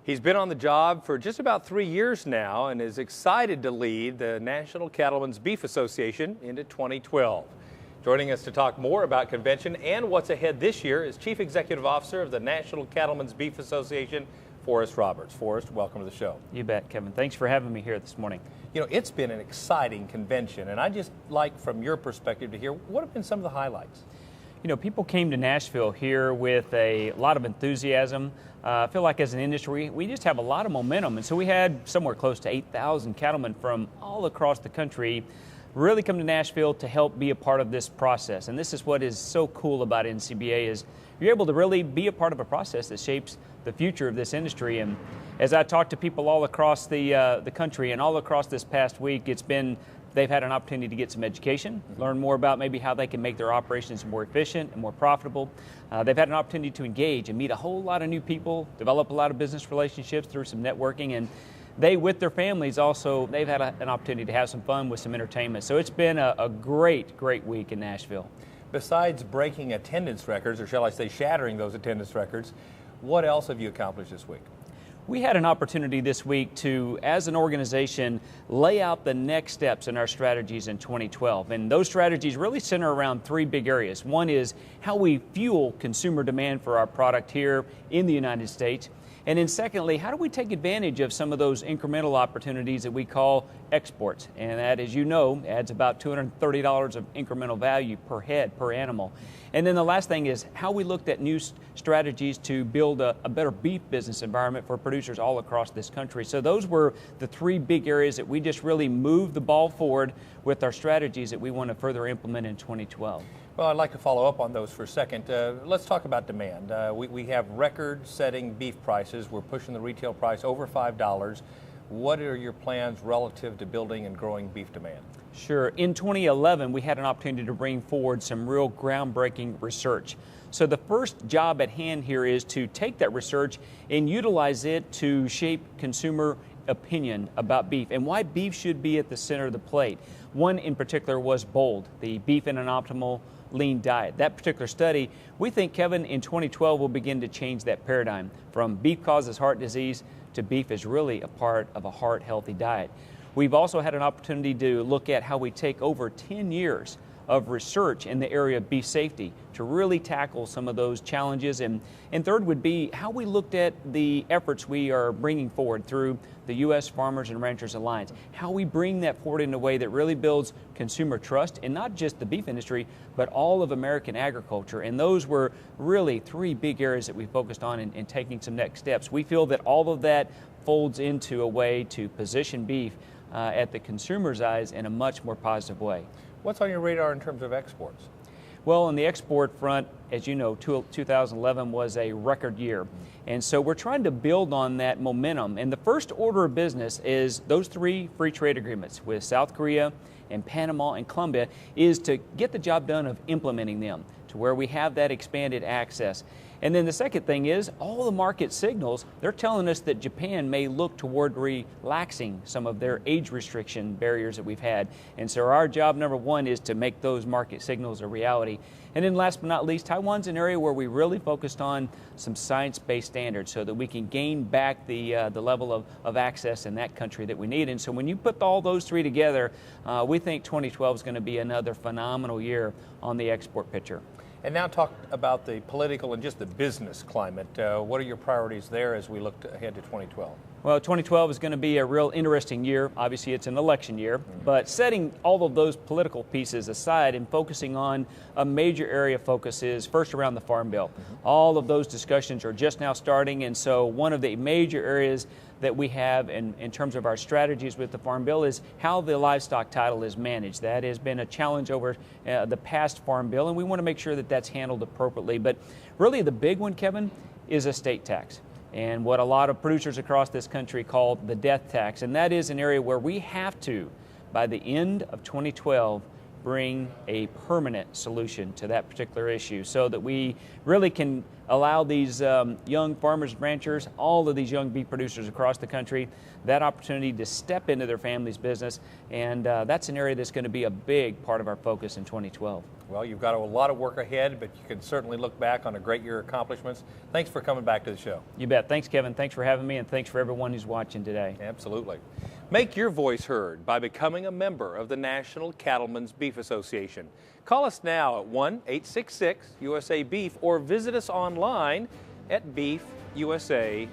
He's been on the job for just about 3 years now and is excited to lead the National Cattlemen's Beef Association into 2012. Joining us to talk more about convention and what's ahead this year is Chief Executive Officer of the National Cattlemen's Beef Association, Forrest Roberts. Forrest, welcome to the show. You bet, Kevin. Thanks for having me here this morning. You know, it's been an exciting convention, and I'd just like, from your perspective, to hear what have been some of the highlights. You know, people came to Nashville here with a lot of enthusiasm. I feel like as an industry, we just have a lot of momentum. And so we had somewhere close to 8,000 cattlemen from all across the country really come to Nashville to help be a part of this process. And this is what is so cool about NCBA is you're able to really be a part of a process that shapes the future of this industry. And as I talk to people all across the country and all across this past week, they've had an opportunity to get some education, learn more about maybe how they can make their operations more efficient and more profitable. They've had an opportunity to engage and meet a whole lot of new people, develop a lot of business relationships through some networking, and they, with their families also, they've had an opportunity to have some fun with some entertainment. So it's been a great week in Nashville. Besides breaking attendance records, or shall I say shattering those attendance records, what else have you accomplished this week? We had an opportunity this week to, as an organization, lay out the next steps in our strategies in 2012. And those strategies really center around three big areas. One is how we fuel consumer demand for our product here in the United States. And then secondly, how do we take advantage of some of those incremental opportunities that we call exports? And that, as you know, adds about $230 of incremental value per head, per animal. And then the last thing is how we looked at new strategies to build a better beef business environment for producers all across this country. So those were the three big areas that we just really moved the ball forward with our strategies that we want to further implement in 2012. Well, I'd like to follow up on those for a second. Let's talk about demand. We have record-setting beef prices. We're pushing the retail price over $5. What are your plans relative to building and growing beef demand? Sure. In 2011, we had an opportunity to bring forward some real groundbreaking research. So the first job at hand here is to take that research and utilize it to shape consumer opinion about beef and why beef should be at the center of the plate. One in particular was BOLD, the Beef in an Optimal Lean Diet. That particular study, we think, Kevin, in 2012 will begin to change that paradigm from beef causes heart disease to beef is really a part of a heart-healthy diet. We've also had an opportunity to look at how we take over 10 years of research in the area of beef safety to really tackle some of those challenges. And third would be how we looked at the efforts we are bringing forward through the U.S. Farmers and Ranchers Alliance, how we bring that forward in a way that really builds consumer trust in not just the beef industry, but all of American agriculture. And those were really three big areas that we focused on in taking some next steps. We feel that all of that folds into a way to position beef at the consumer's eyes in a much more positive way. What's on your radar in terms of exports? Well, on the export front, as you know, 2011 was a record year. And so we're trying to build on that momentum. And the first order of business is those three free trade agreements with South Korea and Panama and Colombia is to get the job done of implementing them to where we have that expanded access. And then the second thing is all the market signals, they're telling us that Japan may look toward relaxing some of their age restriction barriers that we've had. And so our job number one is to make those market signals a reality. And then last but not least, Taiwan's an area where we really focused on some science-based standards so that we can gain back the level of access in that country that we need. And so when you put all those three together, we think 2012 is going to be another phenomenal year on the export picture. And now talk about the political and just the business climate. What are your priorities there as we look ahead to 2012? Well, 2012 is going to be a real interesting year. Obviously, it's an election year, but setting all of those political pieces aside and focusing on a major area of focus is first around the Farm Bill. All of those discussions are just now starting, and so one of the major areas that we have in terms of our strategies with the Farm Bill is how the livestock title is managed. That has been a challenge over the past Farm Bill, and we want to make sure that that's handled appropriately. But really the big one, Kevin, is estate tax, and what a lot of producers across this country call the death tax. And that is an area where we have to, by the end of 2012, bring a permanent solution to that particular issue so that we really can allow these young farmers, ranchers, all of these young beef producers across the country that opportunity to step into their family's business. And that's an area that's going to be a big part of our focus in 2012. Well, you've got a lot of work ahead, but you can certainly look back on a great year of accomplishments. Thanks for coming back to the show. You bet. Thanks, Kevin. Thanks for having me, and thanks for everyone who's watching today. Absolutely. Make your voice heard by becoming a member of the National Cattlemen's Beef Association. Call us now at 1-866-USA-BEEF or visit us online at beefusa.org.